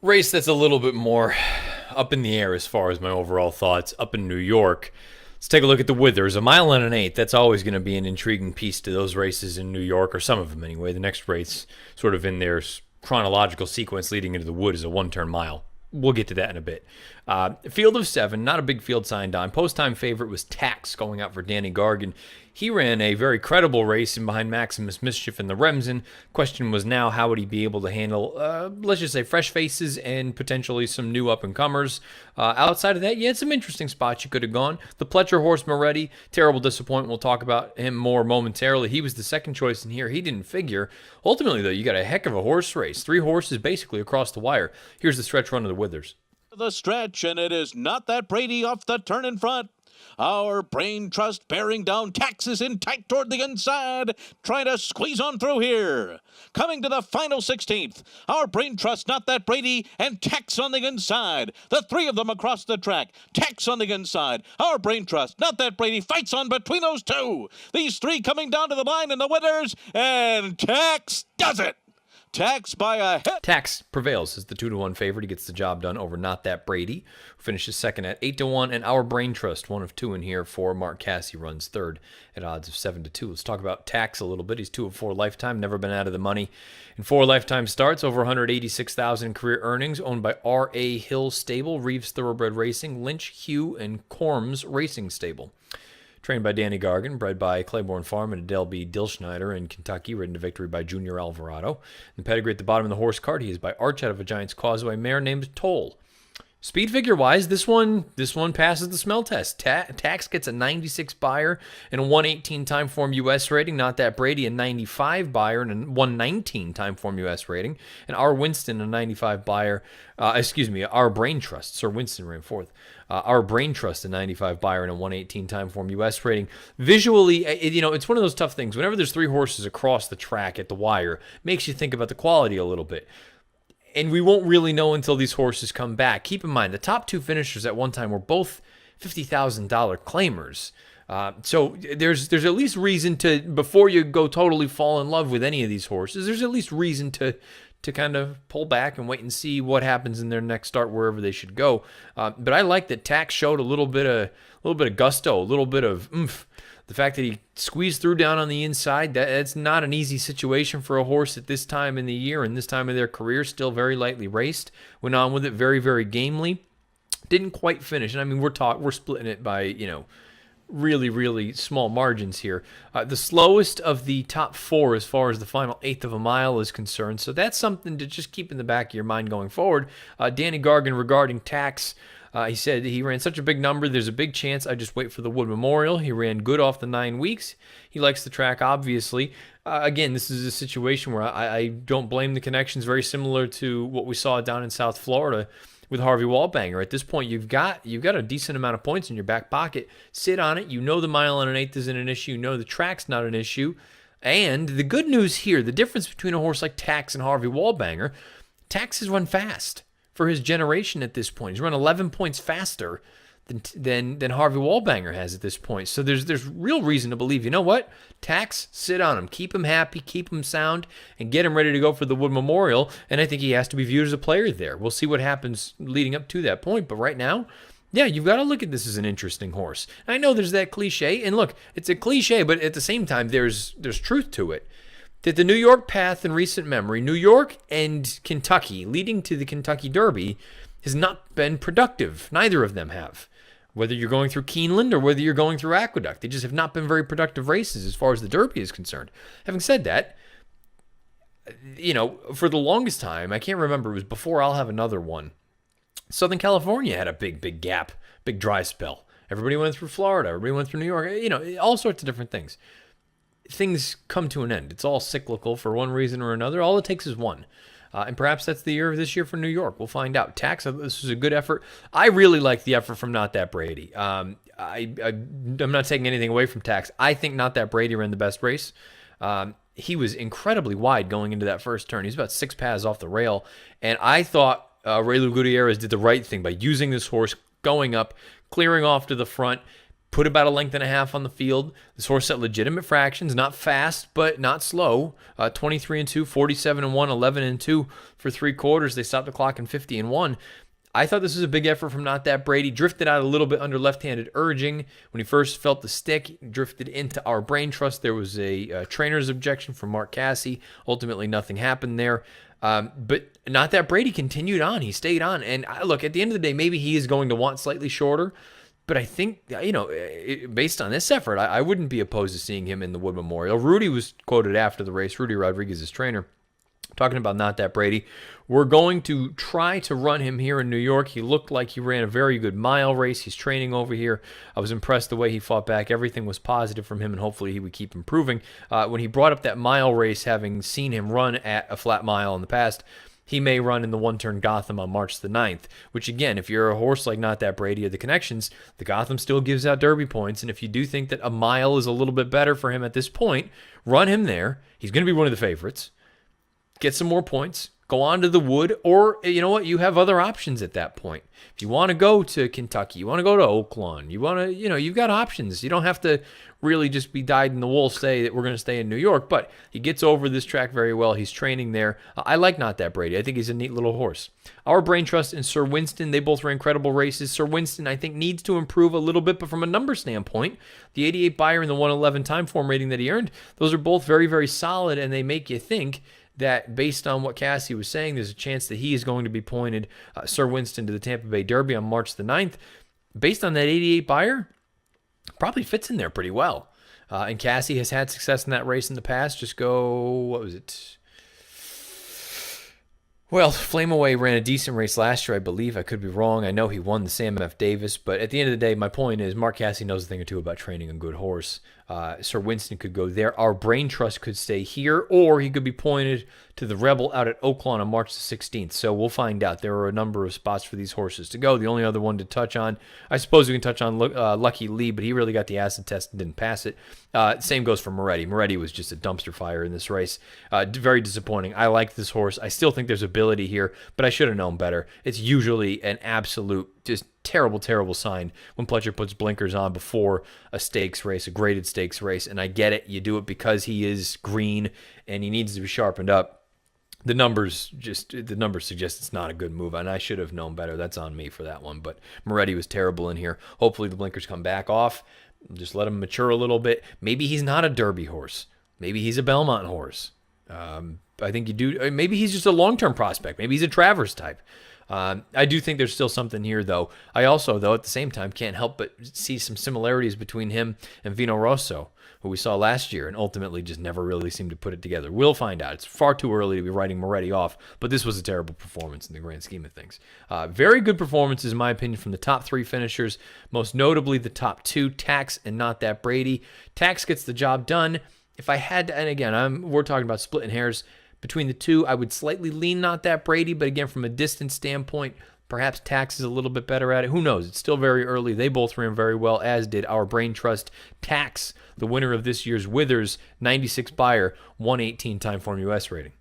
Race that's a little bit more up in the air as far as my overall thoughts. Up in New York, let's take a look at the Withers. A mile and an eighth. That's always going to be an intriguing piece to those races in New York, or some of them anyway. The next race, sort of in their chronological sequence leading into the Wood, is a one-turn mile. We'll get to that in a bit. Field of seven, not a big field signed on. Post-time favorite was Tax going out for Danny Gargan. He ran a very credible race in behind Maximus Mischief and the Remsen. Question was now, how would he be able to handle, let's just say, fresh faces and potentially some new up-and-comers? Outside of that, you had some interesting spots you could have gone. The Pletcher horse, Moretti, terrible disappointment. We'll talk about him more momentarily. He was the second choice in here. He didn't figure. Ultimately, though, you got a heck of a horse race. 3 horses basically across the wire. Here's the stretch run of the Withers. The stretch, and it is Not That Brady off the turn in front. Our Brain Trust bearing down, Taxes in tight toward the inside, trying to squeeze on through here. Coming to the final 16th, Our Brain Trust, Not That Brady, and Tax on the inside. The 3 of them across the track. Tax on the inside. Our Brain Trust, Not That Brady, fights on between those 2. These 3 coming down to the line in the Withers, and Tax does it. Tax by a head. Tax prevails as the 2-1 favorite. He gets the job done over Not That Brady, who finishes second at 8-1, and Our Brain Trust, 1 of 2 in here for Mark Casse, runs third at odds of 7-2. Let's talk about Tax a little bit. He's 2 of 4 lifetime, never been out of the money in 4 lifetime starts, over 186,000 career earnings, owned by R.A. Hill Stable, Reeves Thoroughbred Racing, Lynch, Hugh, and Corms Racing Stable. Trained by Danny Gargan, bred by Claiborne Farm and Adele B. Dilschneider in Kentucky, ridden to victory by Junior Alvarado. The pedigree at the bottom of the horse card, he is by Arch out of a Giant's Causeway mare named Toll. Speed figure wise, this one passes the smell test. Tax gets a 96 buyer and a 118 time form U.S. rating. Not That Brady, a 95 buyer and a 119 time form U.S. rating. And Our Winston, a 95 buyer. Our Brain Trust. Sir Winston ran fourth. Our Brain Trust, a 95 buyer and a 118 time form U.S. rating. Visually, it's one of those tough things. Whenever there's 3 horses across the track at the wire, makes you think about the quality a little bit. And we won't really know until these horses come back. Keep in mind, the top 2 finishers at one time were both $50,000 claimers. So there's at least reason to, before you go totally fall in love with any of these horses, there's at least reason to kind of pull back and wait and see what happens in their next start wherever they should go. But I like that Tax showed a little bit of gusto, a little bit of oomph. The fact that he squeezed through down on the inside, that's not an easy situation for a horse at this time in the year and this time of their career. Still very lightly raced. Went on with it very, very gamely. Didn't quite finish. And I mean, we're splitting it by, really, really small margins here. The slowest of the top 4 as far as the final eighth of a mile is concerned. So that's something to just keep in the back of your mind going forward. Danny Gargan regarding Tax, he said he ran such a big number, there's a big chance I just wait for the Wood Memorial. He ran good off the 9 weeks. He likes the track, obviously. Again, this is a situation where I don't blame the connections. Very similar to what we saw down in South Florida with Harvey Wallbanger. At this point, you've got a decent amount of points in your back pocket. Sit on it. You know the mile and an eighth isn't an issue. You know the track's not an issue. And the good news here, the difference between a horse like Tax and Harvey Wallbanger, Tax has run fast for his generation at this point. He's run 11 points faster than Harvey Wallbanger has at this point. So there's real reason to believe, you know what? Tax, sit on him. Keep him happy, keep him sound, and get him ready to go for the Wood Memorial. And I think he has to be viewed as a player there. We'll see what happens leading up to that point. But right now, yeah, you've got to look at this as an interesting horse. I know there's that cliche, and look, it's a cliche, but at the same time, there's truth to it. That the New York path in recent memory, New York and Kentucky, leading to the Kentucky Derby, has not been productive. Neither of them have. Whether you're going through Keeneland or whether you're going through Aqueduct, they just have not been very productive races as far as the Derby is concerned. Having said that, for the longest time, I can't remember, it was before I'll Have Another One, Southern California had a big gap, big dry spell. Everybody went through Florida, everybody went through New York, all sorts of different things. Things come to an end. It's all cyclical for one reason or another. All it takes is one. And perhaps that's the year of this year for New York. We'll find out. Tax, this was a good effort. I really like the effort from Not That Brady. I'm not taking anything away from Tax. I think Not That Brady ran the best race. He was incredibly wide going into that first turn. He's about 6 paths off the rail. And I thought Raylu Gutierrez did the right thing by using this horse, going up, clearing off to the front, put about a length and a half on the field. This horse set legitimate fractions, not fast, but not slow. 23-2, 47-1, 11-2 for 3/4. They stopped the clock in 50-1. I thought this was a big effort from Not That Brady. Drifted out a little bit under left-handed urging. When he first felt the stick, drifted into Our Brain Trust. There was a trainer's objection from Mark Casse. Ultimately, nothing happened there. But Not That Brady continued on. He stayed on. And look, at the end of the day, maybe he is going to want slightly shorter. But I think, based on this effort, I wouldn't be opposed to seeing him in the Wood Memorial. Rudy was quoted after the race, Rudy Rodriguez's trainer, talking about Not That Brady. We're going to try to run him here in New York. He looked like he ran a very good mile race. He's training over here. I was impressed the way he fought back. Everything was positive from him, and hopefully he would keep improving. When he brought up that mile race, having seen him run at a flat mile in the past, he may run in the one-turn Gotham on March the 9th, which, again, if you're a horse like Not That Brady or the connections, the Gotham still gives out Derby points, and if you do think that a mile is a little bit better for him at this point, run him there. He's going to be one of the favorites. Get some more points. Go on to the Wood, or you know what? You have other options at that point. If you want to go to Kentucky, you want to go to Oaklawn, you want to, you've got options. You don't have to really just be dyed in the wool, say that we're going to stay in New York, but he gets over this track very well. He's training there. I like Not That Brady. I think he's a neat little horse. Our Brain Trust and Sir Winston, they both ran incredible races. Sir Winston, I think, needs to improve a little bit, but from a number standpoint, the 88 Beyer and the 111 time form rating that he earned, those are both very, very solid, and they make you think that based on what Casse was saying, there's a chance that he is going to be pointed, Sir Winston, to the Tampa Bay Derby on March the 9th. Based on that 88 Beyer, probably fits in there pretty well. And Casse has had success in that race in the past. Just go, what was it? Well, Flame Away ran a decent race last year, I believe. I could be wrong. I know he won the Sam F. Davis, but at the end of the day, my point is Mark Casse knows a thing or two about training a good horse. Sir Winston could go there. Our Brain Trust could stay here, or he could be pointed to the Rebel out at Oaklawn on March the 16th. So we'll find out. There are a number of spots for these horses to go. The only other one to touch on, I suppose we can touch on Lucky Lee, but he really got the acid test and didn't pass it. Same goes for Moretti. Moretti was just a dumpster fire in this race. Very disappointing. I like this horse. I still think there's ability here, but I should have known better. It's usually an absolute just terrible, terrible sign when Pletcher puts blinkers on before a stakes race, a graded stakes race, and I get it. You do it because he is green and he needs to be sharpened up. The numbers suggest it's not a good move, and I should have known better. That's on me for that one, but Moretti was terrible in here. Hopefully the blinkers come back off. Just let him mature a little bit. Maybe he's not a Derby horse. Maybe he's a Belmont horse. I think you do. Maybe he's just a long-term prospect. Maybe he's a Travers type. I do think there's still something here, though. I also, though, at the same time, can't help but see some similarities between him and Vino Rosso, who we saw last year and ultimately just never really seemed to put it together. We'll find out. It's far too early to be writing Moretti off, but this was a terrible performance in the grand scheme of things. Very good performances, in my opinion, from the top three finishers, most notably the top two, Tax and Not That Brady. Tax gets the job done. If I had to, and again, we're talking about splitting hairs, between the two, I would slightly lean Not That Brady, but again, from a distance standpoint, perhaps Tax is a little bit better at it. Who knows? It's still very early. They both ran very well, as did Our Brain Trust. Tax, the winner of this year's Withers, 96 Beyer, 118 time form US rating.